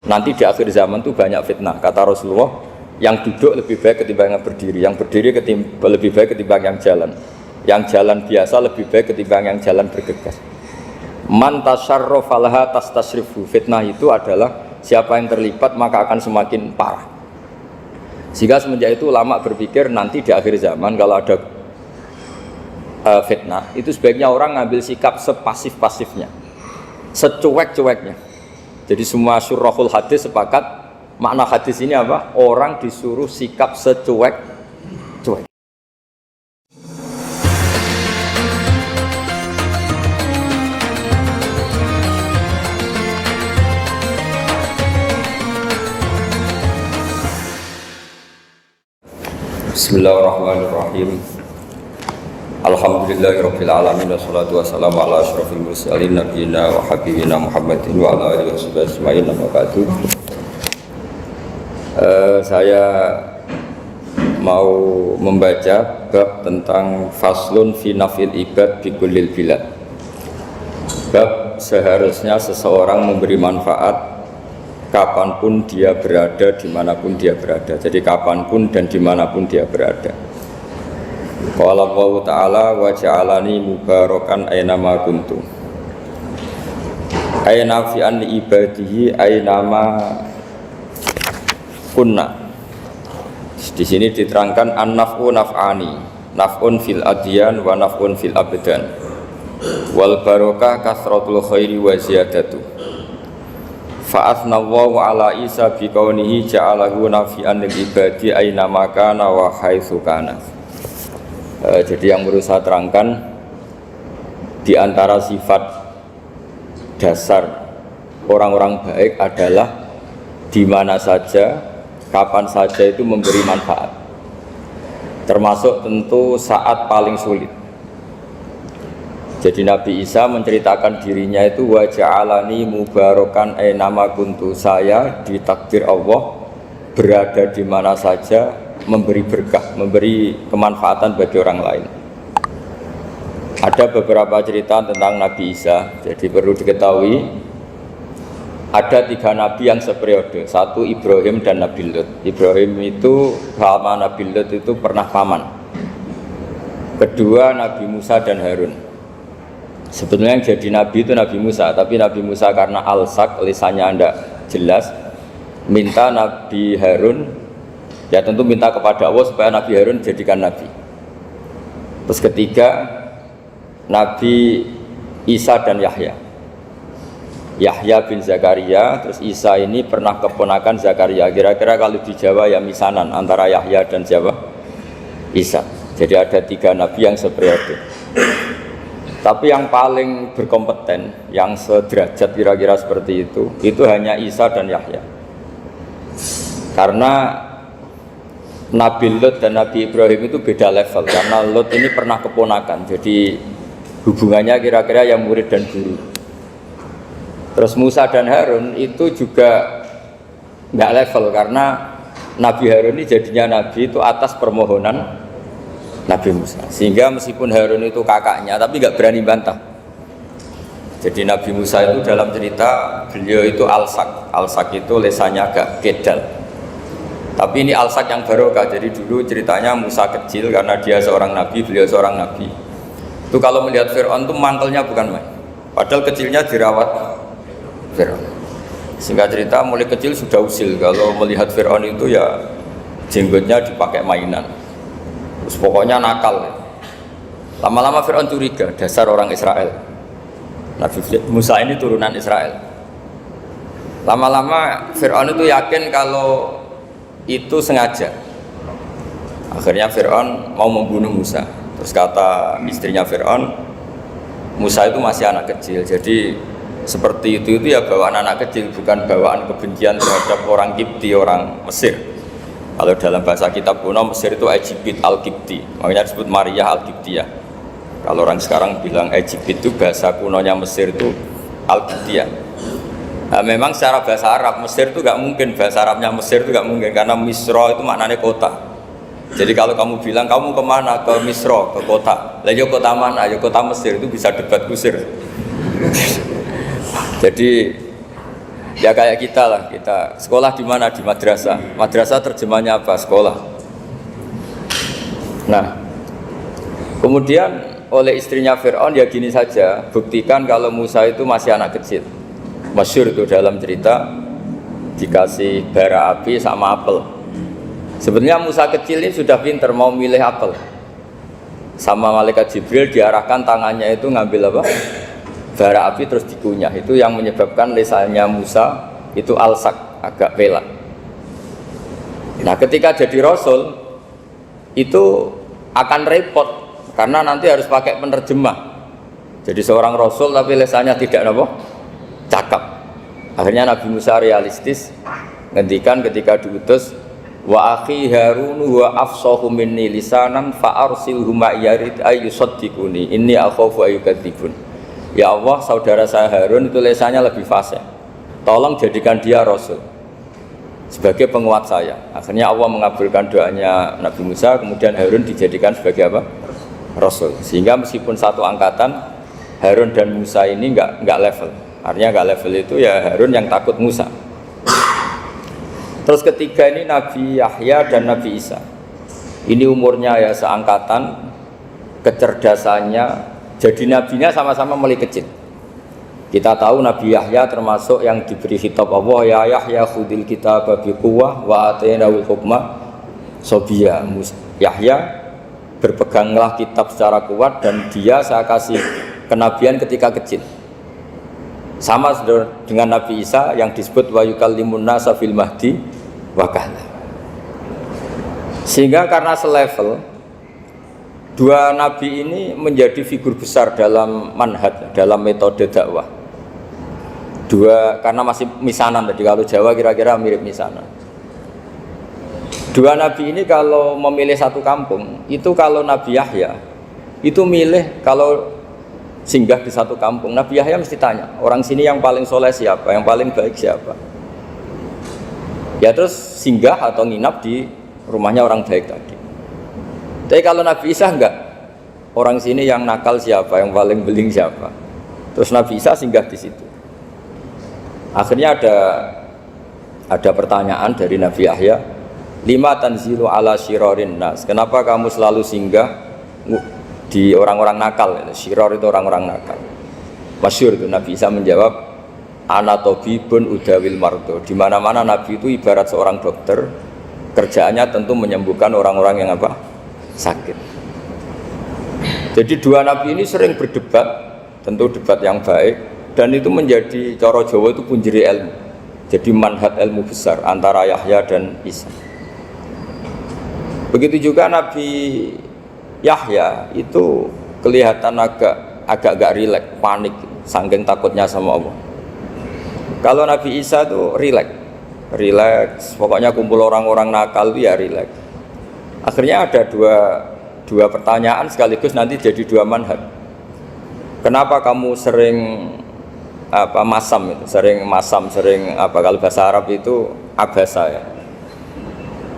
nanti di akhir zaman tuh banyak fitnah. Kata Rasulullah, yang duduk lebih baik ketimbang yang berdiri, yang berdiri lebih baik ketimbang yang jalan biasa lebih baik ketimbang yang jalan bergegas. Man tasyarrafa laha tastasrifu. Fitnah itu adalah siapa yang terlibat maka akan semakin parah. Sehingga semenjak itu ulama berpikir nanti di akhir zaman kalau ada fitnah itu sebaiknya orang ngambil sikap sepasif-pasifnya, secuek-cueknya. Jadi semua syurahul hadis sepakat makna hadis ini apa? Orang disuruh sikap secuek-cuek. Bismillahirrahmanirrahim. Alhamdulillahirabbil alamin wassalatu wassalamu ala asyrofil mursalin nabiyina wa habibina Muhammadin wa ala alihi washabihi wa ba'du. Saya mau membaca bab tentang faslun fi nafil ibad bi kullil bilad. Bab seharusnya seseorang memberi manfaat kapanpun dia berada, dimanapun dia berada. Jadi kapanpun dan dimanapun dia berada. Qala Allah Ta'ala wa ja'alani mubarakan aynama kuntu. Ayna fi an ibadihi aynama kunna. Di sini diterangkan an-naf'u naf'ani, naf'un fil adyan wa naf'un fil abdan. Wal barakah kasratul khairi wa ziyadatu. Fa'athnallahu ala Isa biqaunihi ja'alahu nafi'an lil ibadi aynama kana wa haitsu kana. Jadi yang perlu saya terangkan di antara sifat dasar orang-orang baik adalah di mana saja, kapan saja itu memberi manfaat. Termasuk tentu saat paling sulit. Jadi Nabi Isa menceritakan dirinya itu wa ja'alani mubarakan aynama kuntu. Saya ditakdir Allah berada di mana saja, memberi berkah, memberi kemanfaatan bagi orang lain. Ada beberapa cerita tentang Nabi Isa. Jadi perlu diketahui ada 3 nabi yang seperiode. Satu Ibrahim dan Nabi Lut. Ibrahim itu sama Nabi Lut itu pernah paman. Kedua Nabi Musa dan Harun. Sebetulnya yang jadi nabi itu Nabi Musa, tapi Nabi Musa karena alsak, lisannya tidak jelas, minta Nabi Harun, ya tentu minta kepada Allah supaya Nabi Harun jadikan nabi. Terus ketiga Nabi Isa dan Yahya. Yahya bin Zakaria, terus Isa ini pernah keponakan Zakaria. Kira-kira kalau di Jawa ya misanan antara Yahya dan Jawa Isa. Jadi ada 3 nabi yang seperiode. Tapi yang paling berkompeten, yang sederajat kira-kira seperti itu hanya Isa dan Yahya. Karena Nabi Lut dan Nabi Ibrahim itu beda level. Karena Lut ini pernah keponakan, jadi hubungannya kira-kira yang murid dan guru. Terus Musa dan Harun itu juga nggak level, karena Nabi Harun ini jadinya Nabi itu atas permohonan Nabi Musa. Sehingga meskipun Harun itu kakaknya, tapi nggak berani bantah. Jadi Nabi Musa itu dalam cerita, beliau itu alsak. Alsak itu lesannya agak kedal. Tapi ini alsak yang barokah. Jadi dulu ceritanya Musa kecil karena dia seorang nabi, beliau seorang nabi. Itu kalau melihat Fir'aun itu mangkelnya bukan main. Padahal kecilnya dirawat Fir'aun. Sehingga cerita mulai kecil sudah usil. Kalau melihat Fir'aun itu ya jenggotnya dipakai mainan. Terus pokoknya nakal. Lama-lama Fir'aun curiga, dasar orang Israel. Nabi Musa ini turunan Israel. Lama-lama Fir'aun itu yakin kalau itu sengaja. Akhirnya Fir'aun mau membunuh Musa. Terus kata istrinya Fir'aun, Musa itu masih anak kecil. Jadi seperti itu ya bawaan anak kecil, bukan bawaan kebencian terhadap orang Kipti, orang Mesir. Kalau dalam bahasa kitab kuno Mesir itu Egypt al-Kipti, makanya disebut Maria al-Kiptiyah. Kalau orang sekarang bilang Egypt itu bahasa kunonya Mesir itu al-Kiptiyah. Nah, memang secara bahasa Arab Mesir itu gak mungkin, bahasa Arabnya Mesir itu gak mungkin, karena Misro itu maknanya kota. Jadi kalau kamu bilang kamu kemana, ke Misro, ke kota, lah ya kota mana, ya kota Mesir, itu bisa debat kusir. Jadi Ya kayak kita lah, kita sekolah di mana? Di madrasah. Madrasah terjemahnya apa? Sekolah. Nah, kemudian oleh istrinya Fir'aun ya gini saja, buktikan kalau Musa itu masih anak kecil. Masyhur itu dalam cerita dikasih bara api sama apel. Sebenarnya Musa kecil ini sudah pinter mau milih apel. Sama malaikat Jibril diarahkan tangannya itu ngambil apa? Bara api terus dikunyah. Itu yang menyebabkan lisannya Musa itu alsak, agak pelak. Nah, ketika jadi rasul itu akan repot karena nanti harus pakai penerjemah. Jadi seorang rasul tapi lisannya tidak apa? Cakap. Akhirnya Nabi Musa realistis ngendikan ketika diutus, wa akhi Harun wa afsahu minni lisanan fa arsilhu ma yarid ayyusaddiquni inni akhafu ayyukadzibun. Ya Allah, saudara saya Harun itu lisannya lebih fasih. Tolong jadikan dia rasul sebagai penguat saya. Akhirnya Allah mengabulkan doanya Nabi Musa, kemudian Harun dijadikan sebagai apa? Rasul. Sehingga meskipun satu angkatan, Harun dan Musa ini enggak level. Artinya enggak level itu ya Harun yang takut Musa. Terus ketiga ini Nabi Yahya dan Nabi Isa. Ini umurnya ya seangkatan, kecerdasannya, jadi nabinya sama-sama mulai kecil. Kita tahu Nabi Yahya termasuk yang diberi khitab Allah, ya Yahya khudil kitaba biquwwah wa atainahul hukma sobiyya. Yahya berpeganglah kitab secara kuat dan dia saya kasih kenabian ketika kecil. Sama dengan Nabi Isa yang disebut wa yukallimun nasa fil mahdi wa kahla. Sehingga karena selevel, dua nabi ini menjadi figur besar dalam manhaj, dalam metode dakwah. Dua, karena masih misanan tadi, kalau Jawa kira-kira mirip misanan. Dua nabi ini kalau memilih satu kampung, itu kalau Nabi Yahya itu milih kalau singgah di satu kampung, Nabi Yahya mesti tanya, orang sini yang paling soleh siapa, yang paling baik siapa. Ya terus singgah atau nginap di rumahnya orang baik tadi. Tapi kalau Nabi Isa enggak, orang sini yang nakal siapa, yang paling beling siapa. Terus Nabi Isa singgah di situ. Akhirnya ada pertanyaan dari Nabi Yahya, lima tanzilu ala syirarin nas. Kenapa kamu selalu singgah di orang-orang nakal? Syiror itu orang-orang nakal. Masyhur itu Nabi Isa menjawab, ana tabibun udawil mardo. Di mana-mana Nabi itu ibarat seorang dokter, kerjaannya tentu menyembuhkan orang-orang yang apa? Sakit. Jadi dua nabi ini sering berdebat, tentu debat yang baik, dan itu menjadi cara Jawa itu punjeri ilmu. Jadi manhaj ilmu besar antara Yahya dan Isa. Begitu juga Nabi Yahya itu kelihatan agak rileks, panik, saking takutnya sama Allah. Kalau Nabi Isa itu rileks, pokoknya kumpul orang-orang nakal itu ya rileks. Akhirnya ada dua pertanyaan sekaligus nanti jadi dua manhaj. Kenapa kamu sering masam itu, sering kalau bahasa Arab itu abasa ya.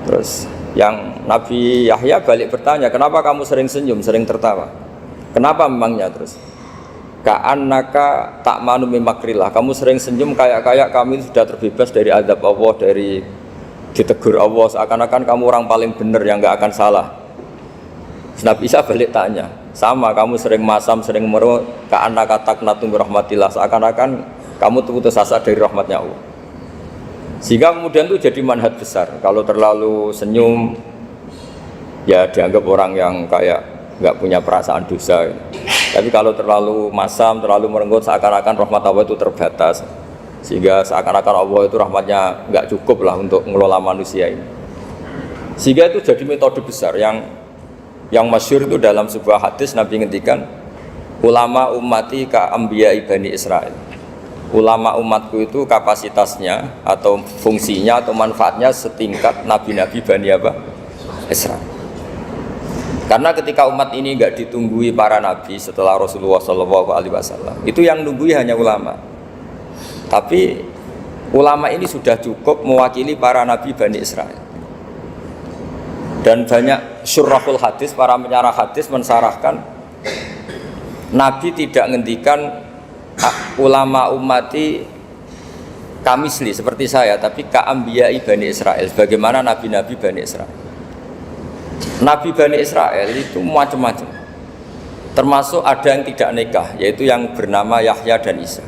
Terus yang Nabi Yahya balik bertanya, kenapa kamu sering senyum, sering tertawa? Kenapa memangnya? Terus ka'annaka ta'manu min makrillah, kamu sering senyum kayak kami sudah terbebas dari azab Allah, dari ditegur Allah, seakan-akan kamu orang paling benar yang nggak akan salah. Nabi Isa balik tanya, sama kamu sering masam, sering meru, ka'annaka taqnatu min rahmatillah, seakan-akan kamu putus asa dari rahmatnya Allah. Sehingga kemudian itu jadi manhaj besar. Kalau terlalu senyum, ya dianggap orang yang kayak nggak punya perasaan dosa. Tapi kalau terlalu masam, terlalu merenggut, seakan-akan rahmat Allah itu terbatas. Sehingga seakan-akan Allah itu rahmatnya nggak cukup lah untuk mengelola manusia ini. Sehingga itu jadi metode besar yang masyhur itu dalam sebuah hadis Nabi ngendikan, ulama ummati ka anbiya Bani Israil. Ulama umatku itu kapasitasnya atau fungsinya atau manfaatnya setingkat nabi-nabi Bani Israil. Karena ketika umat ini nggak ditunggui para nabi setelah Rasulullah SAW, itu yang nunggui hanya ulama. Tapi ulama ini sudah cukup mewakili para nabi Bani Israil. Dan banyak syurahul hadis, para penyarah hadis mensarahkan, Nabi tidak ngendikan ulama ummati kamisli seperti saya, tapi ka'ambiyai Bani Israel, bagaimana nabi-nabi Bani Israel. Nabi Bani Israel itu macam-macam, termasuk ada yang tidak nikah, yaitu yang bernama Yahya dan Isa.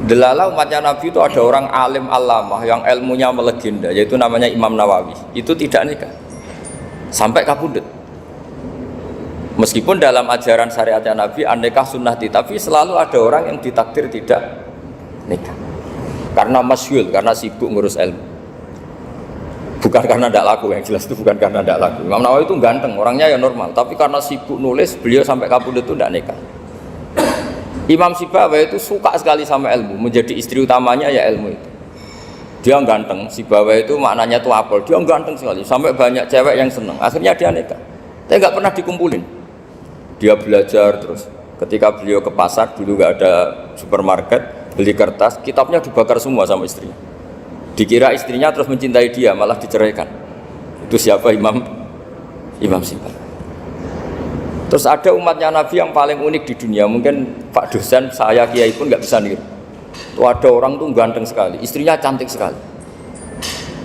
Delala umatnya Nabi itu ada orang alim alamah yang ilmunya melegenda, yaitu namanya Imam Nawawi, itu tidak nikah sampai kapundhut. Meskipun dalam ajaran syariatnya Nabi an-nikah sunnati, tapi selalu ada orang yang ditakdir tidak nikah karena masyhul, karena sibuk ngurus ilmu, bukan karena tidak laku. Yang jelas itu bukan karena tidak laku. Imam Nawawi itu ganteng, orangnya ya normal, tapi karena sibuk nulis, beliau sampai kapundhut itu tidak nikah. Imam Sibawai itu suka sekali sama ilmu, menjadi istri utamanya ya ilmu itu. Dia ganteng, Sibawai itu maknanya tuh apel, dia ganteng sekali, sampai banyak cewek yang seneng, akhirnya dia nikah. Tapi nggak pernah dikumpulin. Dia belajar terus. Ketika beliau ke pasar, dulu nggak ada supermarket, beli kertas, kitabnya dibakar semua sama istrinya. Dikira istrinya terus mencintai dia, malah diceraikan. Itu siapa? Imam Sibawai. Terus ada umatnya Nabi yang paling unik di dunia, mungkin Pak dosen, saya kiai pun nggak bisa niru. Itu ada orang tuh ganteng sekali, istrinya cantik sekali.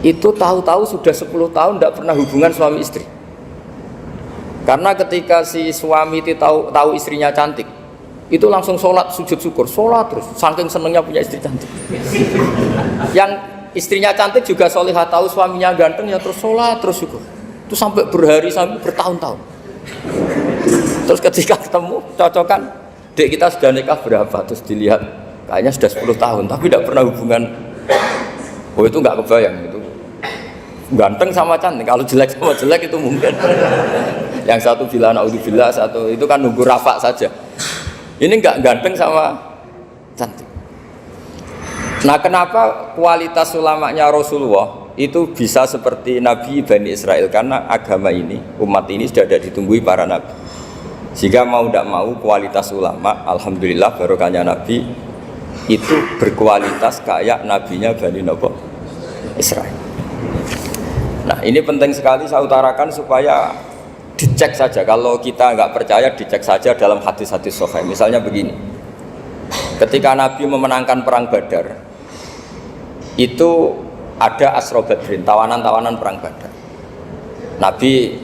Itu tahu-tahu sudah 10 tahun tidak pernah hubungan suami istri. Karena ketika si suami itu tahu istrinya cantik, itu langsung sholat sujud syukur, sholat terus, saking senengnya punya istri cantik. Yang istrinya cantik juga solihah, tahu suaminya ganteng ya terus sholat terus syukur. Itu sampai berhari, sampai bertahun-tahun. Terus ketika ketemu, cocokan, dek kita sudah nikah berapa? Terus dilihat, kayaknya sudah 10 tahun, tapi tidak pernah hubungan. Oh itu nggak kebayang, itu ganteng sama cantik. Kalau jelek sama jelek itu mungkin. Yang satu bilang naudzubillah, satu itu kan nunggu rafa saja. Ini nggak ganteng sama cantik. Nah kenapa kualitas ulamanya Rasulullah itu bisa seperti Nabi Bani Israel? Karena agama ini, umat ini sudah ada ditunggui para nabi. Jika mau tidak mau kualitas ulama, alhamdulillah barokahnya Nabi itu berkualitas kayak nabinya Bani Israel. Nah ini penting sekali saya utarakan supaya dicek saja. Kalau kita nggak percaya, dicek saja dalam hadis-hadis sahih. Misalnya begini, ketika Nabi memenangkan perang Badar, itu ada Asra Badrin, tawanan-tawanan perang Badar. Nabi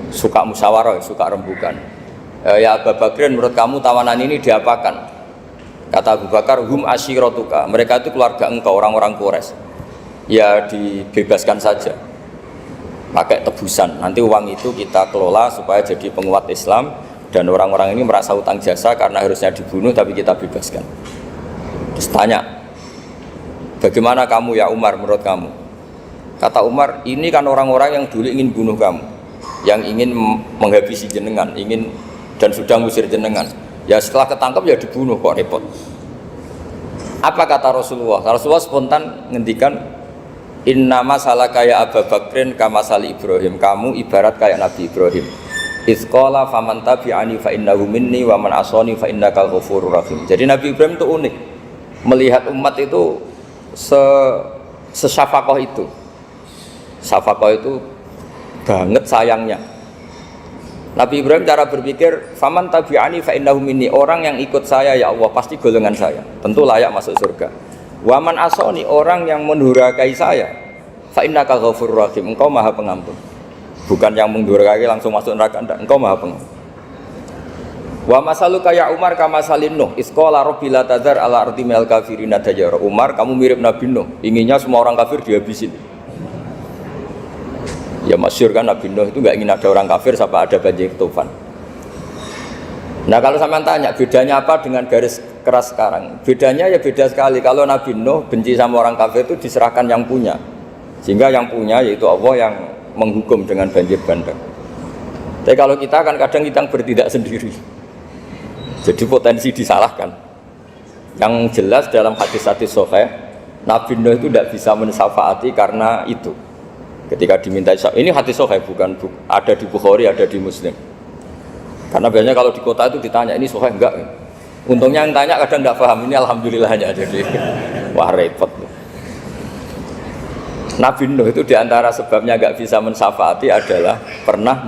suka musyawarah, suka rembukan. Ya Abu Bakrin, menurut kamu tawanan ini diapakan? Kata Abu Bakar, hum asyiratuka, mereka itu keluarga engkau, orang-orang Quraisy. Ya dibebaskan saja, pakai tebusan, nanti uang itu kita kelola supaya jadi penguat Islam, dan orang-orang ini merasa utang jasa karena harusnya dibunuh tapi kita bebaskan. Terus tanya, bagaimana kamu ya Umar, menurut kamu? Kata Umar, ini kan orang-orang yang dulu ingin bunuh kamu, yang ingin menghabisi jenengan, ingin dan sudah ngusir jenengan. Ya setelah ketangkap ya dibunuh, kok repot. Apa kata Rasulullah? Rasulullah spontan ngendikan, inna masalah kayak Abu Bakrin kama sali Ibrahim, kamu ibarat kayak Nabi Ibrahim. Izqala faman tabi'ani fa innahu minni wa man asani fa innakal ghafurur rahim. Jadi Nabi Ibrahim itu unik, melihat umat itu sesyafakoh itu. Syafakoh itu banget sayangnya. Nabi Ibrahim cara berpikir, faman tabi'ani fa innahu minni, orang yang ikut saya ya Allah pasti golongan saya, tentu layak masuk surga. Waman asoni, orang yang mendurhakai saya, fa innaka ghafurur rahim, engkau maha pengampun. Bukan yang mendurhakai langsung masuk neraka, enggak, engkau maha pengampun. Wa masaluka ya Umar kama salin Nuh, isqala rabbil la tadzar ala ardi minal kafirin dajjara. Umar, kamu mirip Nabi Nuh, inginnya semua orang kafir dihabisin. Ya masyhur kan Nabi Nuh itu enggak ingin ada orang kafir sampai ada banjir tufan. Nah kalau sampean tanya bedanya apa dengan garis keras sekarang? Bedanya ya beda sekali. Kalau Nabi Nuh benci sama orang kafir itu diserahkan yang punya, sehingga yang punya yaitu Allah yang menghukum dengan banjir bandang. Tapi kalau kita kan kadang kita bertindak sendiri, jadi potensi disalahkan. Yang jelas dalam hadis-hadis sahih, Nabi Nuh itu tidak bisa mensyafaati karena itu. Ketika diminta, ini hadis sahih, bukan ada di Bukhari, ada di Muslim. Karena biasanya kalau di kota itu ditanya, ini sahih enggak? Untungnya yang tanya kadang enggak paham, ini alhamdulillahnya. Jadi wah repot. Nabi Nuh itu diantara sebabnya enggak bisa mensyafaati adalah pernah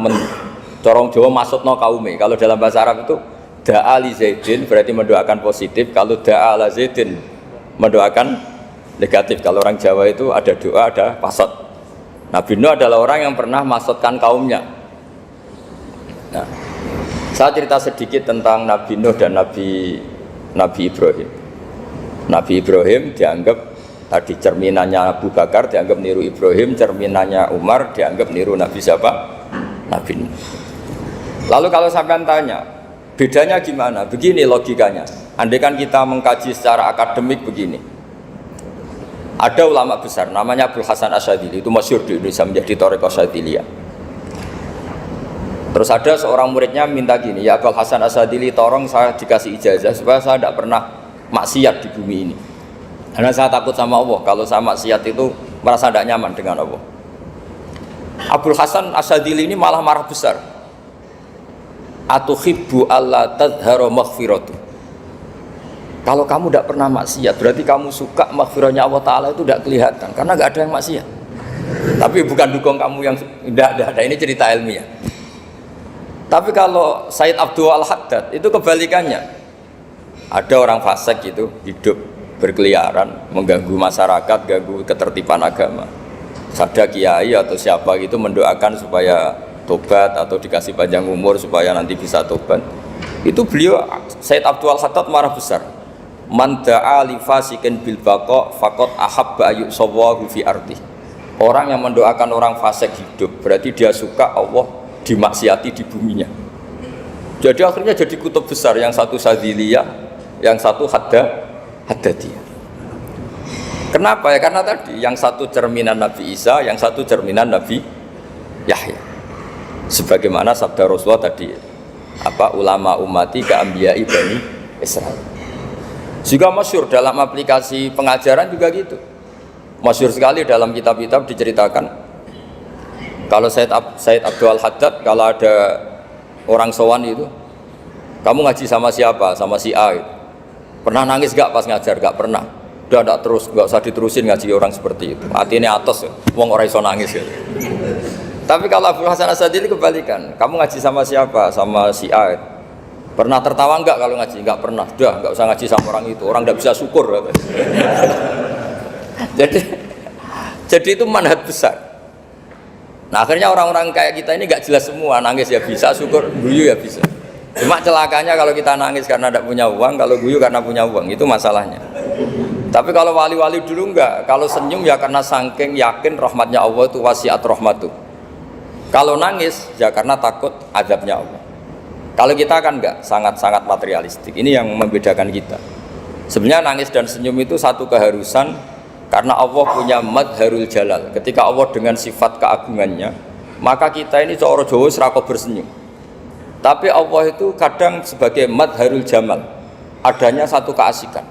corong Jawa maksudno kaume. Kalau dalam bahasa Arab itu da'a li Zaidin berarti mendoakan positif. Kalau da'a la Zaidin mendoakan negatif. Kalau orang Jawa itu ada doa, ada pasot. Nabi Nuh adalah orang yang pernah masotkan kaumnya. Nah, saya cerita sedikit tentang Nabi Nuh dan Nabi Ibrahim. Nabi Ibrahim dianggap tadi cerminannya Abu Bakar, dianggap niru Ibrahim, cerminannya Umar, dianggap niru Nabi siapa? Nabi Nuh. Lalu kalau sampean tanya, bedanya gimana? Begini logikanya. Andai kan kita mengkaji secara akademik begini. Ada ulama besar namanya Abdul Hasan Asyadzili, itu masyhur di Indonesia menjadi Thariqah Asyadziliyah. Terus ada seorang muridnya minta gini, ya Abdul Hasan Asyadzili, tolong saya dikasih ijazah supaya saya tidak pernah maksiat di bumi ini. Karena saya takut sama Allah, kalau saya maksiat itu merasa tidak nyaman dengan Allah. Abdul Hasan Asyadzili ini malah marah besar. Atuhibbu alla tadhharu maghfiratu. Kalau kamu tidak pernah maksiat, berarti kamu suka maghfirahnya Allah Ta'ala itu tidak kelihatan, karena nggak ada yang maksiat. Tapi bukan dukung kamu yang tidak ada, ini cerita ilmiah. Tapi kalau Said Abdul Al-Haddad itu kebalikannya. Ada orang fasik itu hidup berkeliaran, mengganggu masyarakat, ganggu ketertiban agama. Ada kiai atau siapa gitu mendoakan supaya tobat atau dikasih panjang umur supaya nanti bisa tobat. Itu beliau Said Abdul Al-Haddad marah besar. Man da'a li fasikin bil baqa faqad ahabba ayu sawahu fi ardi. Orang yang mendoakan orang fasik hidup berarti dia suka Allah dimaksiati di buminya. Jadi akhirnya jadi kutub besar, yang satu Sadziliyah, yang satu Haddadiyah. Kenapa ya? Karena tadi yang satu cerminan Nabi Isa, yang satu cerminan Nabi Yahya. Sebagaimana sabda Rasulullah tadi, ulama ummati ka anbiya'i bani Israil. Juga masyhur dalam aplikasi pengajaran juga gitu. Masyhur sekali dalam kitab-kitab diceritakan. Kalau Said Abdul Haddad, kalau ada orang sowan itu, kamu ngaji sama siapa? Sama si A. Pernah nangis gak pas ngajar? Gak pernah. Udah gak terus, gak usah diterusin ngaji orang seperti itu. Hatinya atas ya, wong ora iso nangis ya. Tapi kalau Abdul Hasan Asyadzili kebalikan. Kamu ngaji sama siapa? Sama si A. Pernah tertawa enggak kalau ngaji? Enggak pernah. Udah, enggak usah ngaji sama orang itu. Orang enggak bisa syukur. jadi itu manhaj besar. Nah, akhirnya orang-orang kayak kita ini enggak jelas semua. Nangis ya bisa, syukur, guyu ya bisa. Cuma celakanya kalau kita nangis karena tidak punya uang, kalau guyu karena punya uang, itu masalahnya. Tapi kalau wali-wali dulu enggak. Kalau senyum ya karena saking yakin rahmatnya Allah itu wasiat rahmatu. Kalau nangis ya karena takut azabnya Allah. Kalau kita kan enggak, sangat-sangat materialistik. Ini yang membedakan kita. Sebenarnya nangis dan senyum itu satu keharusan, karena Allah punya madharul jalal. Ketika Allah dengan sifat keagungannya, maka kita ini cara Jawa serako bersenyum. Tapi Allah itu kadang sebagai madharul jamal, adanya satu keasikan.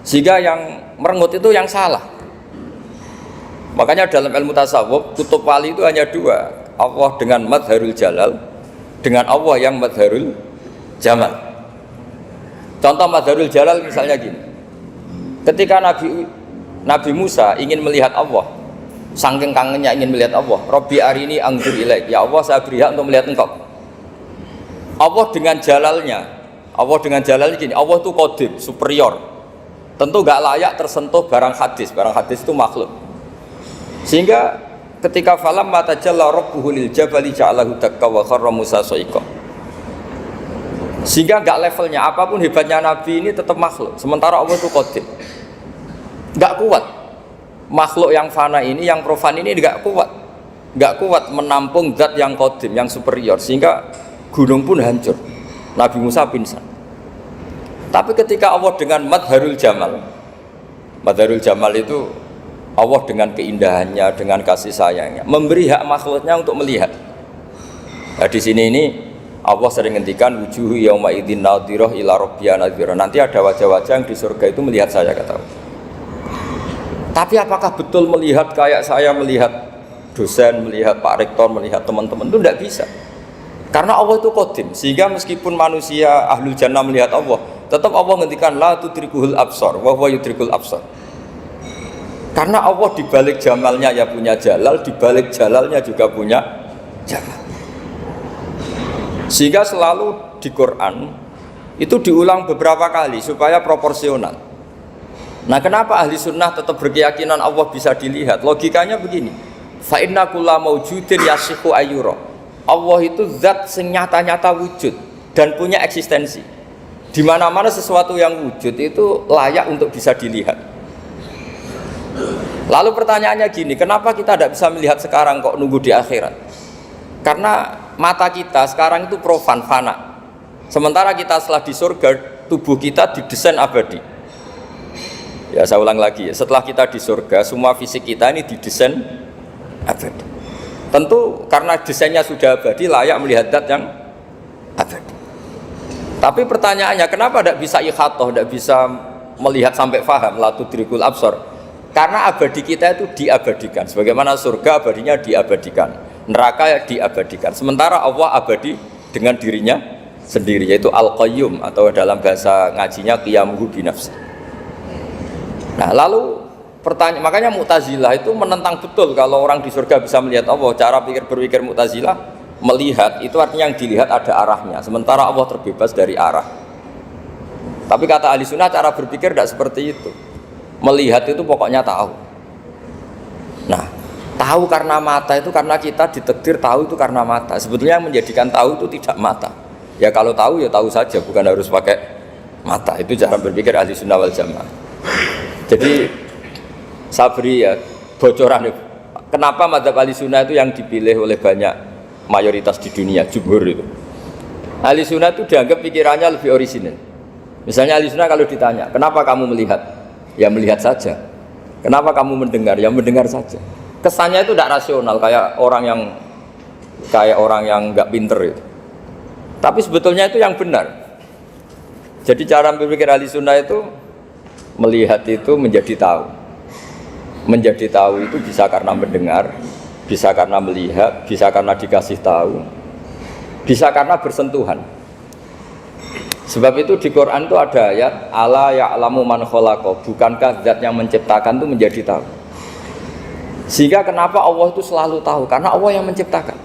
Sehingga yang merengut itu yang salah. Makanya dalam ilmu tasawuf, kutub wali itu hanya dua. Allah dengan madharul jalal, dengan Allah yang madharul jamal. Contoh madharul jalal misalnya gini. Ketika Nabi Musa ingin melihat Allah, saking kangennya ingin melihat Allah, Rabbi arini anzur ilaik, ya Allah saya beri hak untuk melihat engkau. Allah dengan jalalnya gini, Allah itu qadim, superior. Tentu gak layak tersentuh barang hadis itu makhluk. Sehingga ketika falam mata jalla rabbuhu lil jabali ja'alahu dakka wa kharra Musa sa'iqa. Sehingga enggak levelnya, apapun hebatnya Nabi ini tetap makhluk. Sementara Allah itu qadim. Enggak kuat. Makhluk yang fana ini, yang profan ini enggak kuat. Enggak kuat menampung zat yang qadim, yang superior, sehingga gunung pun hancur. Nabi Musa pingsan. Tapi ketika Allah dengan madharul jamal itu Allah dengan keindahannya, dengan kasih sayangnya, memberi hak makhluknya untuk melihat. Nah, di sini ini Allah sering ngendikan wujuhu yauma idzin nadhirah ila rabbiha nadhirah. Nanti ada wajah-wajah yang di surga itu melihat saya, kata Allah. Tapi apakah betul melihat kayak saya melihat dosen, melihat Pak Rektor, melihat teman-teman? Itu tidak bisa. Karena Allah itu qadim, sehingga meskipun manusia ahlul jannah melihat Allah, tetap Allah ngendikan la tudrikuhul absar wa huwa yudrikul absar. Karena Allah dibalik jamalnya ya punya jalal, dibalik jalalnya juga punya jamal. Sehingga selalu di Quran itu diulang beberapa kali supaya proporsional. Nah, kenapa ahli sunnah tetap berkeyakinan Allah bisa dilihat? Logikanya begini. Fa inna kulla maujudin yasihu ayyura. Allah itu zat sing nyata-nyata wujud dan punya eksistensi. Di mana-mana sesuatu yang wujud itu layak untuk bisa dilihat. Lalu pertanyaannya gini, kenapa kita tidak bisa melihat sekarang kok nunggu di akhirat? Karena mata kita sekarang itu profan, fana. Sementara kita setelah di surga, tubuh kita didesain abadi. Ya, saya ulang lagi ya, setelah kita di surga, semua fisik kita ini didesain abadi. Tentu karena desainnya sudah abadi, layak melihat zat yang abadi. Tapi pertanyaannya, kenapa tidak bisa ikhatoh, tidak bisa melihat sampai faham, la tudrikul absar? Karena abadi kita itu diabadikan. Sebagaimana surga abadinya diabadikan, neraka diabadikan. Sementara Allah abadi dengan dirinya sendiri, yaitu Al-Qayyum, atau dalam bahasa ngajinya qiyamuhu binafsi. Nah, lalu makanya Mu'tazilah itu menentang betul kalau orang di surga bisa melihat Allah. Cara berpikir Mu'tazilah, melihat itu artinya yang dilihat ada arahnya, sementara Allah terbebas dari arah. Tapi kata ahli sunnah, cara berpikir tidak seperti itu. Melihat itu pokoknya tahu. Nah, tahu karena mata itu karena kita ditakdir tahu itu karena mata. Sebetulnya yang menjadikan tahu itu tidak mata. Ya kalau tahu ya tahu saja, bukan harus pakai mata. Itu cara berpikir ahli sunnah wal jamaah. Jadi sabri ya bocoran. Kenapa mazhab ahli sunnah itu yang dipilih oleh banyak mayoritas di dunia, jumhur itu. Ahli sunnah itu dianggap pikirannya lebih orisinal. Misalnya ahli sunnah kalau ditanya, kenapa kamu melihat? Ya melihat saja. Kenapa kamu mendengar? Ya mendengar saja. Kesannya itu tidak rasional, kayak orang yang nggak pinter itu. Tapi sebetulnya itu yang benar. Jadi cara berpikir ahli sunnah itu melihat itu menjadi tahu. Menjadi tahu itu bisa karena mendengar, bisa karena melihat, bisa karena dikasih tahu, bisa karena bersentuhan. Sebab itu di Quran itu ada ayat ala ya'lamu man khalaqa, bukankah zat yang menciptakan itu menjadi tahu. Sehingga kenapa Allah itu selalu tahu? Karena Allah yang menciptakan.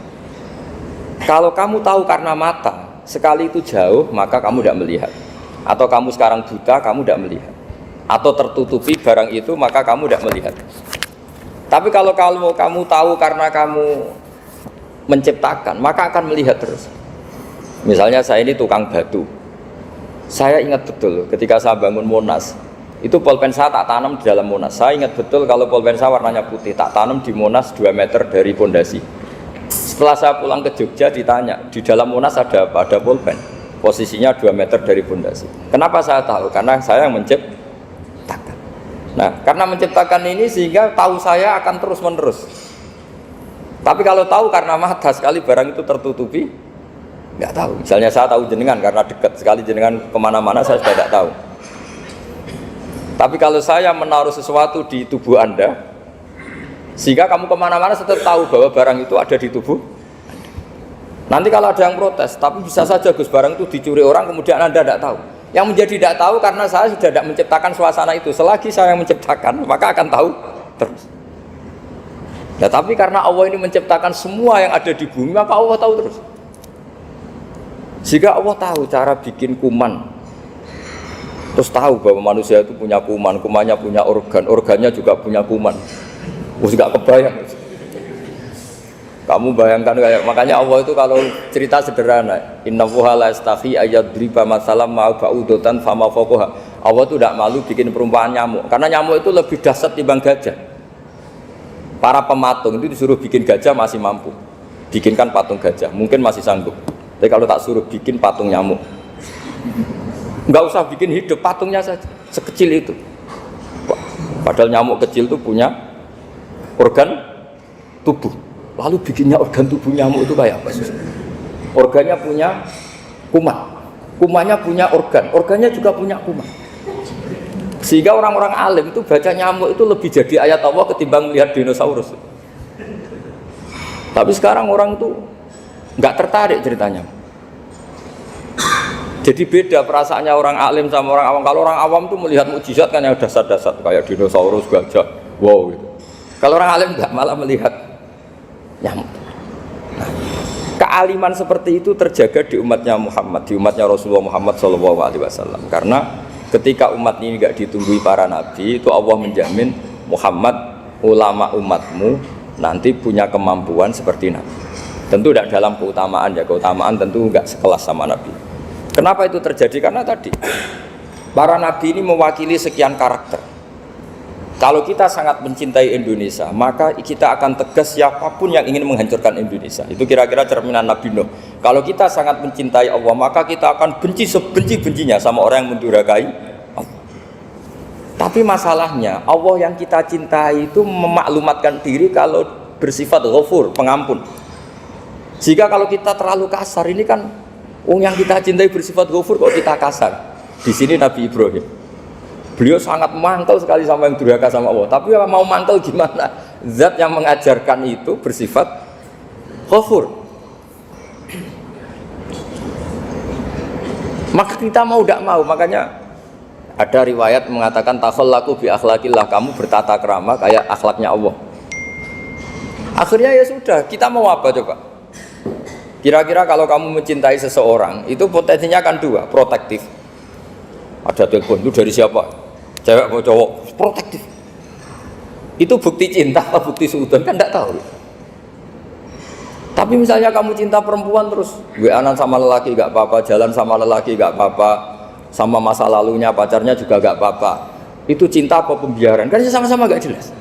Kalau kamu tahu karena mata, sekali itu jauh, maka kamu tidak melihat. Atau kamu sekarang buta, kamu tidak melihat. Atau tertutupi barang itu, maka kamu tidak melihat. Tapi kalau kamu tahu karena kamu menciptakan, maka akan melihat terus. Misalnya saya ini tukang batu. Saya ingat betul ketika saya bangun Monas, itu pulpen saya tak tanam di dalam Monas. Saya ingat betul kalau pulpen saya warnanya putih, tak tanam di Monas 2 meter dari pondasi. Setelah saya pulang ke Jogja ditanya, di dalam Monas ada apa? Ada pulpen, posisinya 2 meter dari pondasi. Kenapa saya tahu? Karena saya yang menciptakan. Nah, karena menciptakan ini sehingga tahu saya akan terus menerus. Tapi kalau tahu karena mata, sekali barang itu tertutupi, nggak tahu. Misalnya saya tahu jenengan karena dekat sekali jenengan kemana-mana, saya sudah tidak tahu. Tapi kalau saya menaruh sesuatu di tubuh Anda, sehingga kamu kemana-mana tetap tahu bahwa barang itu ada di tubuh Anda. Nanti kalau ada yang protes, tapi bisa saja Gus barang itu dicuri orang kemudian Anda tidak tahu. Yang menjadi tidak tahu karena saya sudah tidak menciptakan suasana itu. Selagi saya yang menciptakan, maka akan tahu terus. Nah, tapi karena Allah ini menciptakan semua yang ada di bumi, maka Allah tahu terus. Jika Allah tahu cara bikin kuman, terus tahu bahwa manusia itu punya kuman, kumannya punya organ, organnya juga punya kuman. Terus gak kebayang. Kamu bayangkan kayak, makanya Allah itu kalau cerita sederhana, innallaha la yastahi ayyadriba masalam ma ba'udatan fama fawqaha. Allah itu tidak malu bikin perumpamaan nyamuk, karena nyamuk itu lebih dahsyat dibanding gajah. Para pematung itu disuruh bikin gajah masih mampu, bikinkan patung gajah, mungkin masih sanggup. Tapi kalau tak suruh bikin patung nyamuk, nggak usah bikin hidup, patungnya saja sekecil itu. Padahal nyamuk kecil itu punya organ tubuh. Lalu bikinnya organ tubuh nyamuk itu kayak apa sih? Organnya punya kuman, kumannya punya organ, organnya juga punya kuman. Sehingga orang-orang alim itu baca nyamuk itu lebih jadi ayat Allah ketimbang melihat dinosaurus. Tapi sekarang orang itu nggak tertarik ceritanya. Jadi beda perasaannya orang alim sama orang awam. Kalau orang awam tuh melihat mukjizat kan yang dasar-dasar kayak dinosaurus, gajah, wow gitu. Kalau orang alim nggak, malah melihat nyamuk. Nah, kealiman seperti itu terjaga di umatnya Muhammad, di umatnya Rasulullah Muhammad SAW. Karena ketika umat ini nggak ditunggui para nabi, itu Allah menjamin Muhammad, ulama umatmu nanti punya kemampuan seperti nabi. Tentu tidak dalam keutamaan ya, keutamaan tentu nggak sekelas sama nabi. Kenapa itu terjadi? Karena tadi para nabi ini mewakili sekian karakter. Kalau kita sangat mencintai Indonesia, maka kita akan tegas siapapun yang ingin menghancurkan Indonesia. Itu kira-kira cerminan Nabi Nuh. Kalau kita sangat mencintai Allah, maka kita akan benci sebenci-bencinya sama orang yang mendurhakai Allah. Tapi masalahnya, Allah yang kita cintai itu memaklumatkan diri kalau bersifat Ghafur, pengampun. Jika kalau kita terlalu kasar, ini kan yang kita cintai bersifat Ghafur kok kita kasar. Di sini Nabi Ibrahim, beliau sangat mangkel sekali sama yang durhaka sama Allah. Tapi mau mangkel gimana? Zat yang mengajarkan itu bersifat Ghafur. Maka kita mau tidak mau, makanya ada riwayat mengatakan takhallaku bi akhlaqillah, kamu bertata krama kayak akhlaknya Allah. Akhirnya ya sudah, kita mau apa coba? Kira-kira kalau kamu mencintai seseorang, itu potensinya kan dua, protektif. Ada telepon, itu dari siapa? Cewek atau cowok? Protektif. Itu bukti cinta atau bukti suudon? Kan tidak tahu. Tapi misalnya kamu cinta perempuan terus WA-an sama lelaki gak apa-apa, jalan sama lelaki gak apa-apa, sama masa lalunya pacarnya juga gak apa-apa. Itu cinta apa pembiaran? Kan sama-sama gak jelas.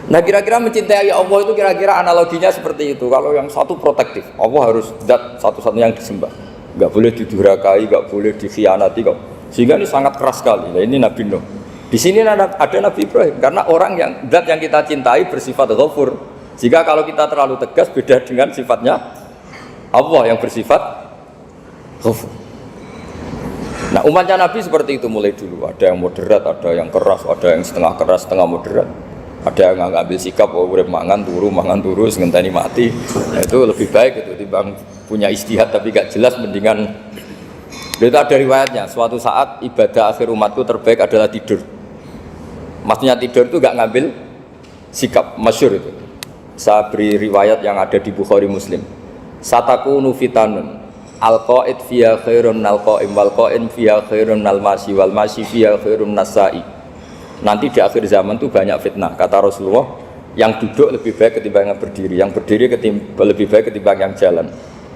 Nah kira-kira mencintai Allah itu kira-kira analoginya seperti itu. Kalau yang satu protektif, Allah harus zat satu-satunya yang disembah, gak boleh didurhakai, gak boleh dikhianati kok. Sehingga ini sangat keras sekali. Nah, ini Nabi Nuh. Di sini ada Nabi Ibrahim, karena orang yang zat yang kita cintai bersifat Ghafur. Jika kalau kita terlalu tegas, beda dengan sifatnya Allah yang bersifat Ghafur. Nah umatnya Nabi seperti itu mulai dulu. Ada yang moderat, ada yang keras, ada yang setengah keras, setengah moderat. Ada yang ngambil sikap, oh urip mangan turu, ngenteni mati. Nah, itu lebih baik itu timbang punya ijtihad tapi gak jelas, mendingan. Itu ada riwayatnya, suatu saat ibadah akhir umatku terbaik adalah tidur. Maksudnya tidur itu gak ngambil sikap, masyhur itu. Saya beri riwayat yang ada di Bukhari Muslim. Satakunu fitanun al-qa'id fiha khairun nal-qa'im wal-qa'im fiha khairun nal-masi wal-masi fiha khairun nas-sa'i. Nanti di akhir zaman itu banyak fitnah, kata Rasulullah. Yang duduk lebih baik ketimbang yang berdiri, yang berdiri lebih baik ketimbang yang jalan,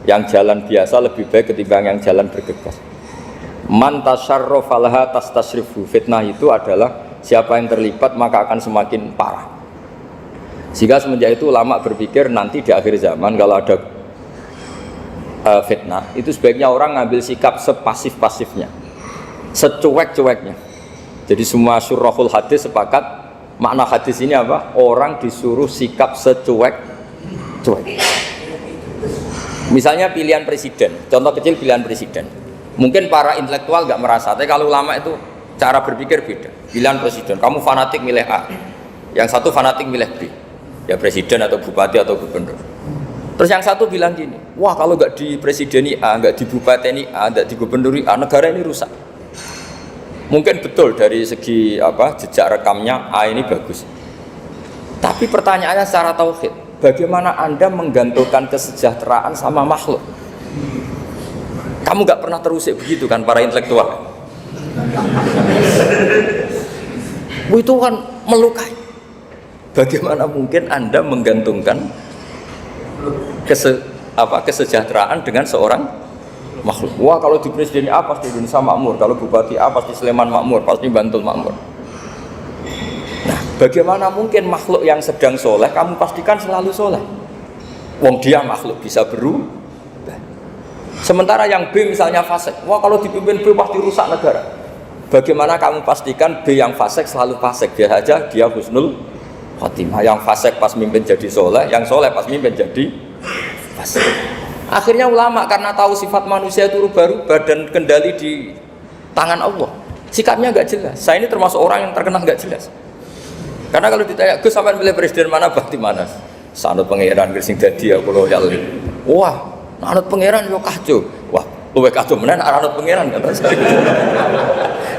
yang jalan biasa lebih baik ketimbang yang jalan bergegas. Man tasyarrafa laha tastasrifu. Fitnah itu adalah siapa yang terlibat maka akan semakin parah. Sehingga semenjak itu ulama berpikir nanti di akhir zaman kalau ada fitnah itu sebaiknya orang ngambil sikap sepasif-pasifnya, secuek-cueknya. Jadi semua syurahul hadis sepakat makna hadis ini apa? Orang disuruh sikap secuek-cuek. Misalnya pilihan presiden, contoh kecil pilihan presiden. Mungkin para intelektual nggak merasa, tapi kalau ulama itu cara berpikir beda. Pilihan presiden, kamu fanatik milih A, yang satu fanatik milih B, ya presiden atau bupati atau gubernur. Terus yang satu bilang gini, wah kalau nggak di presideni A, nggak di bupati A, nggak di gubernuri A, negara ini rusak. Mungkin betul dari segi jejak rekamnya A ini bagus. Tapi pertanyaannya secara tauhid, bagaimana Anda menggantungkan kesejahteraan sama makhluk? Kamu nggak pernah terusik begitu kan para intelektual? Itu kan melukai. Bagaimana mungkin Anda menggantungkan kesejahteraan dengan seorang makhluk? Wah kalau di presiden A pasti Indonesia makmur, kalau bupati A pasti Sleman makmur, pasti Bantul makmur. Nah bagaimana mungkin makhluk yang sedang soleh kamu pastikan selalu soleh? Wong dia makhluk bisa berubah. Sementara yang B misalnya fasik, wah kalau dipimpin B pasti rusak negara. Bagaimana kamu pastikan B yang fasik selalu fasik? Biar saja dia husnul khotimah. Yang fasik pas mimpin jadi soleh, yang soleh pas mimpin jadi fasik. Akhirnya ulama karena tahu sifat manusia itu rubah-rubah dan kendali di tangan Allah, sikapnya nggak jelas. Saya ini termasuk orang yang terkenal nggak jelas. Karena kalau ditanya, Gus sampean pilih presiden mana, bakti mana? Sanut pangeran gersing dadi aku loyal. Wah, anut pangeran yo kacau. Wah, luwih kacau menan anut pangeran kata saya.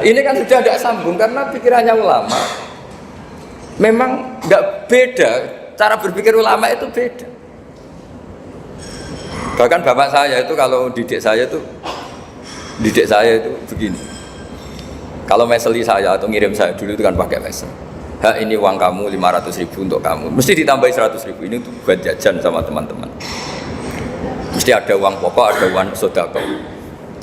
Ini kan sudah tidak sambung karena pikirannya ulama memang nggak beda, cara berpikir ulama itu beda. Bahkan bapak saya itu kalau didik saya itu begini. Kalau meseli saya atau ngirim saya dulu itu kan pakai mesel. Ini uang kamu 500.000 untuk kamu. Mesti ditambahi 100.000 ini untuk buat jajan sama teman-teman. Mesti ada uang pokok, ada uang sodako.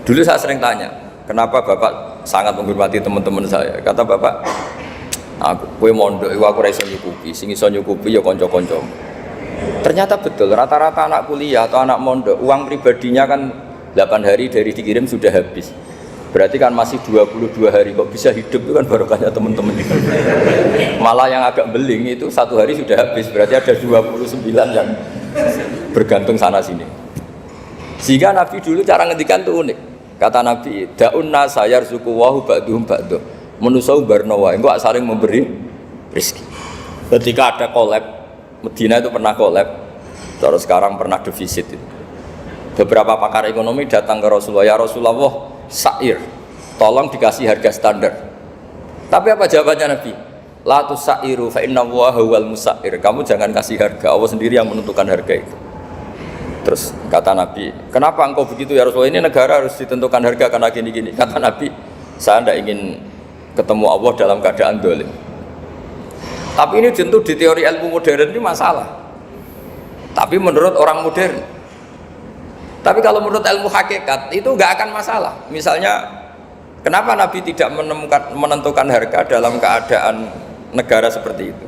Dulu saya sering tanya, kenapa Bapak sangat menghormati teman-teman saya? Kata Bapak, kue mondok, aku raiso nyukupi, sing iso nyukupi ya konco-konco. Ternyata betul, rata-rata anak kuliah atau anak mondok, uang pribadinya kan 8 hari dari dikirim sudah habis. Berarti kan masih 22 hari, kok bisa hidup itu kan barokahnya teman-teman. Malah yang agak beling itu 1 hari sudah habis, berarti ada 29 yang bergantung sana sini. Sehingga Nabi dulu cara ngendikan itu unik. Kata Nabi, da'un nasa yarzuqu wahu ba'duhum ba'duh. Menusau barnawa, engkau saling memberi rezeki. Ketika ada collab, Medina itu pernah collab, terus sekarang pernah defisit. Beberapa pakar ekonomi datang ke Rasulullah, ya Rasulullah, sa'ir, tolong dikasih harga standar. Tapi apa jawabannya Nabi? La tusairu fa inna Allaha huwal musair. Kamu jangan kasih harga, Allah sendiri yang menentukan harga itu. Terus kata Nabi, kenapa engkau begitu ya Rasulullah? Ini negara harus ditentukan harga karena gini-gini. Kata Nabi, saya tidak ingin ketemu Allah dalam keadaan dolim. Tapi ini tentu di teori ilmu modern ini masalah. Tapi menurut orang modern. Tapi kalau menurut ilmu hakikat itu nggak akan masalah. Misalnya, kenapa Nabi tidak menentukan harga dalam keadaan negara seperti itu?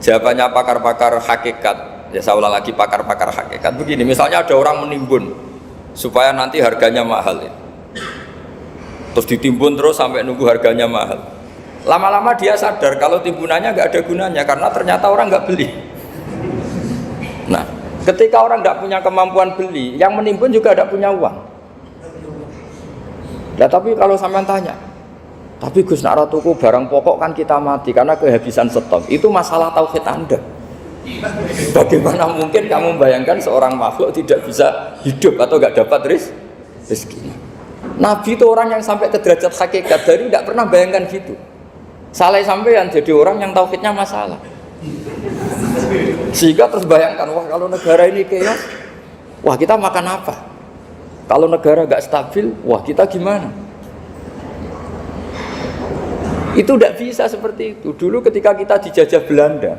Jawabannya pakar-pakar hakikat. Ya saya ulang lagi, pakar-pakar hakikat. Begini, misalnya ada orang menimbun supaya nanti harganya mahal. Ya. Terus ditimbun terus sampai nunggu harganya mahal. Lama-lama dia sadar kalau timbunannya nggak ada gunanya karena ternyata orang nggak beli. Nah, ketika orang tidak punya kemampuan beli, yang menimbun juga tidak punya uang. Nah, tapi kalau sampean tanya, tapi Gus nak tuku barang pokok kan kita mati karena kehabisan stok. Itu masalah tauhid Anda. Bagaimana mungkin kamu membayangkan seorang makhluk tidak bisa hidup atau nggak dapat rezeki? Nabi itu orang yang sampai ke derajat hakikat, dari tidak pernah bayangkan gitu. Salah sampean jadi orang yang tauhidnya masalah. Sehingga terus bayangkan, wah kalau negara ini chaos, wah kita makan apa? Kalau negara gak stabil, wah kita gimana? Itu tidak bisa seperti itu. Dulu ketika kita dijajah Belanda,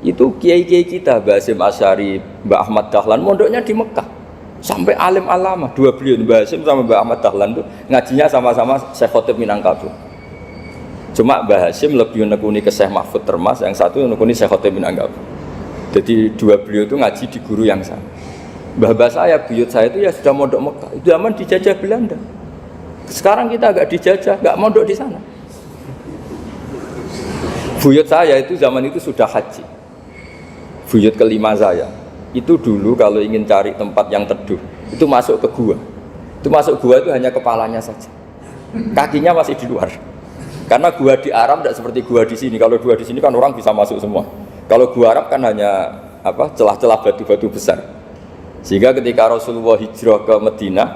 itu kiai-kiai kita, Mbah Hasyim Asy'ari, Mbah Ahmad Dahlan, mondoknya di Mekah. Sampai alim alama, dua beliau, Mbah Hasyim sama Mbah Ahmad Dahlan itu ngajinya sama-sama Syekh Khotib Minangkabau. Cuma Mbah Hasyim lebih menekuni ke Syekh Mahfud Termas, yang satu menekuni Syekh Khotib Minangkabau. Jadi dua beliau itu ngaji di guru yang sama. Mbah saya, buyut saya itu ya sudah mondok Mekah. Itu zaman dijajah Belanda. Sekarang kita agak dijajah, nggak mondok di sana. Buyut saya itu zaman itu sudah haji. Buyut kelima saya itu dulu kalau ingin cari tempat yang teduh itu masuk ke gua. Itu masuk gua itu hanya kepalanya saja, kakinya masih di luar. Karena gua di Arab tidak seperti gua di sini. Kalau gua di sini kan orang bisa masuk semua. Kalau gua Arab kan hanya celah-celah batu-batu besar. Sehingga ketika Rasulullah hijrah ke Madinah,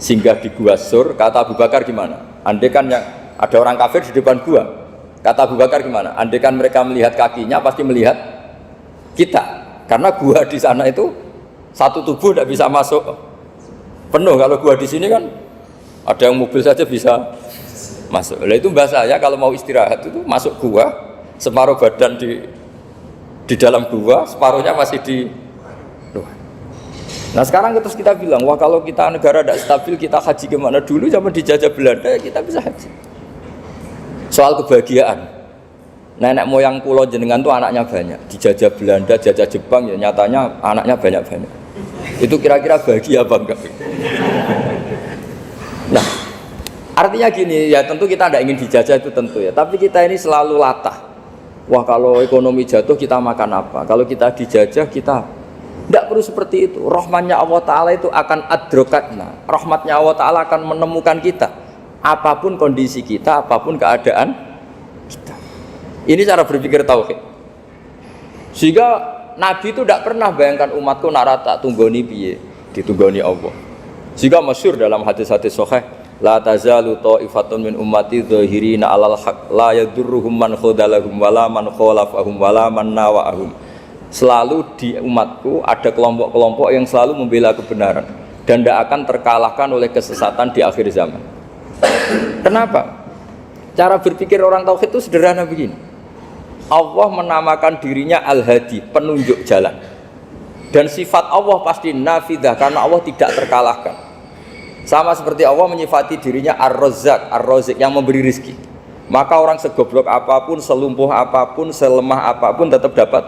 singgah di gua Sur, kata Abu Bakar gimana? Andai kan yang ada orang kafir di depan gua, kata Abu Bakar gimana? Andai kan mereka melihat kakinya pasti melihat kita, karena gua di sana itu satu tubuh tidak bisa masuk penuh. Kalau gua di sini kan ada yang mobil saja bisa masuk. Nah itu bahasa saya kalau mau istirahat itu masuk gua, separuh badan di dalam gua, separuhnya masih di luar. Nah sekarang terus kita bilang, wah kalau kita negara tidak stabil kita haji kemana? Dulu zaman dijajah Belanda kita bisa haji. Soal kebahagiaan, nenek moyang pulau jenengan tuh anaknya banyak, dijajah Belanda, jajah Jepang, ya nyatanya anaknya banyak-banyak. Itu kira-kira bahagia apa enggak? Nah, artinya gini, ya tentu kita tidak ingin dijajah itu tentu ya, tapi kita ini selalu latah. Wah kalau ekonomi jatuh kita makan apa? Kalau kita dijajah kita tidak perlu seperti itu. Rahmatnya Allah Ta'ala itu akan adrokatna. Rahmatnya Allah Ta'ala akan menemukan kita, apapun kondisi kita, apapun keadaan kita. Ini cara berpikir tauhid. Sehingga Nabi itu tidak pernah bayangkan umatku narata tunggoni piye, ditunggoni Allah. Sehingga masyhur dalam hadis-hadis sahih, la tazalu ta'ifatun min ummati dzahirina 'alal haq la yadurruhum man khadalahum wala man khalafahum wala man nawa'ahum. Selalu di umatku ada kelompok-kelompok yang selalu membela kebenaran dan tidak akan terkalahkan oleh kesesatan di akhir zaman. Kenapa? Cara berpikir orang tauhid itu sederhana begini. Allah menamakan dirinya Al-Hadi, penunjuk jalan. Dan sifat Allah pasti nafidah karena Allah tidak terkalahkan. Sama seperti Allah menyifati dirinya Ar-Razzaq, Ar-Razik yang memberi rizki. Maka orang segoblok apapun, selumpuh apapun, selemah apapun tetap dapat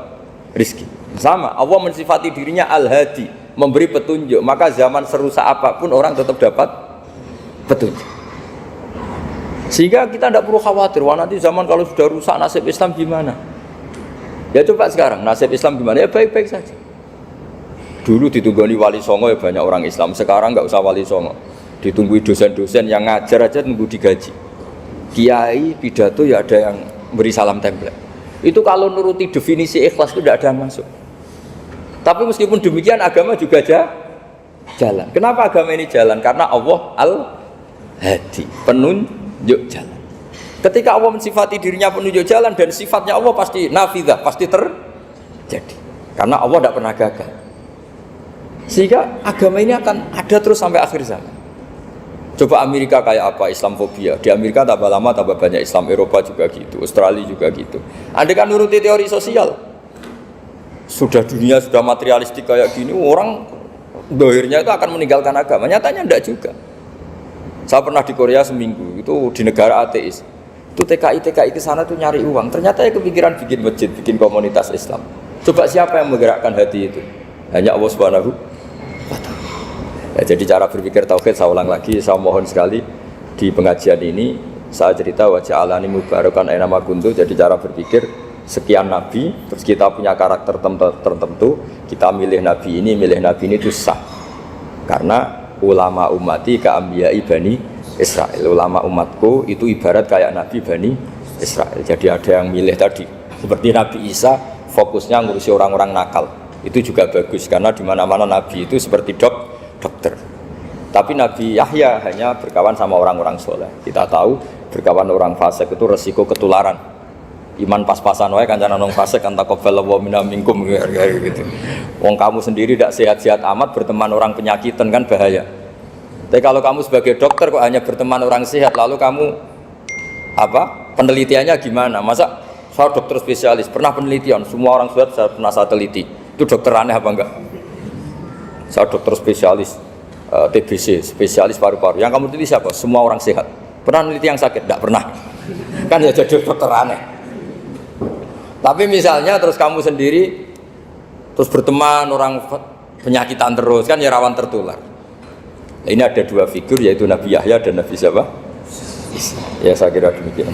rizki. Sama, Allah mensifati dirinya Al-Hadi, memberi petunjuk. Maka zaman serusak apapun orang tetap dapat petunjuk. Sehingga kita tidak perlu khawatir, wah nanti zaman kalau sudah rusak nasib Islam gimana? Ya coba sekarang nasib Islam gimana? Ya baik-baik saja. Dulu ditunggoni wali songo ya banyak orang Islam, sekarang nggak usah wali songo, ditunggui dosen-dosen yang ngajar aja nunggu digaji. Kiai pidato ya ada yang beri salam tempel. Itu kalau nuruti definisi ikhlas itu tidak ada yang masuk. Tapi meskipun demikian agama juga jalan. Kenapa agama ini jalan? Karena Allah Al-Hadi, penunjuk jalan. Ketika Allah mensifati dirinya penunjuk jalan dan sifatnya Allah pasti nafidah, pasti terjadi. Karena Allah tidak pernah gagal. Sehingga agama ini akan ada terus sampai akhir zaman. Coba Amerika kayak apa, Islamfobia. Di Amerika tambah lama tambah banyak Islam, Eropa juga gitu, Australia juga gitu. Andai kan nuruti teori sosial, sudah dunia sudah materialistik kayak gini, orang dohirnya itu akan meninggalkan agama. Nyatanya enggak juga. Saya pernah di Korea seminggu, itu di negara ateis. Itu TKI ke sana tuh nyari uang. Ternyata ya kepikiran bikin masjid, bikin komunitas Islam. Coba siapa yang menggerakkan hati itu? Hanya Allah Subhanahu wa ta'ala. Ya, jadi cara berpikir tauhid saya ulang lagi, saya mohon sekali di pengajian ini saya cerita wajah alani mubarakan aina ma kuntu. Jadi cara berpikir sekian nabi, terus kita punya karakter tertentu, kita milih nabi ini itu sah. Karena ulama ummati ka ambiyai bani Israel. Ulama umatku itu ibarat kayak nabi bani Israel. Jadi ada yang milih tadi seperti Nabi Isa fokusnya ngurusi orang-orang nakal. Itu juga bagus karena di mana-mana nabi itu seperti dokter. Tapi Nabi Yahya hanya berkawan sama orang-orang soleh. Kita tahu berkawan orang fasik itu resiko ketularan. Iman pas-pasan wae kancanan wong fasik kan taqabbalallahu minna minkum gitu. Wong kamu sendiri tidak sehat-sehat amat berteman orang penyakitan kan bahaya. Tapi kalau kamu sebagai dokter kok hanya berteman orang sehat, lalu kamu penelitiannya gimana? Masa saya dokter spesialis pernah penelitian, semua orang sehat saya pernah saya teliti. Itu dokter aneh apa enggak? Saya dokter spesialis TBC, spesialis paru-paru. Yang kamu teliti siapa? Semua orang sehat. Pernah meneliti yang sakit? Tidak pernah. Kan ya jadi dokter aneh. Tapi misalnya terus kamu sendiri terus berteman orang penyakitan terus, kan ya rawan tertular. Ini ada dua figur yaitu Nabi Yahya dan Nabi siapa? Ya saya kira demikian.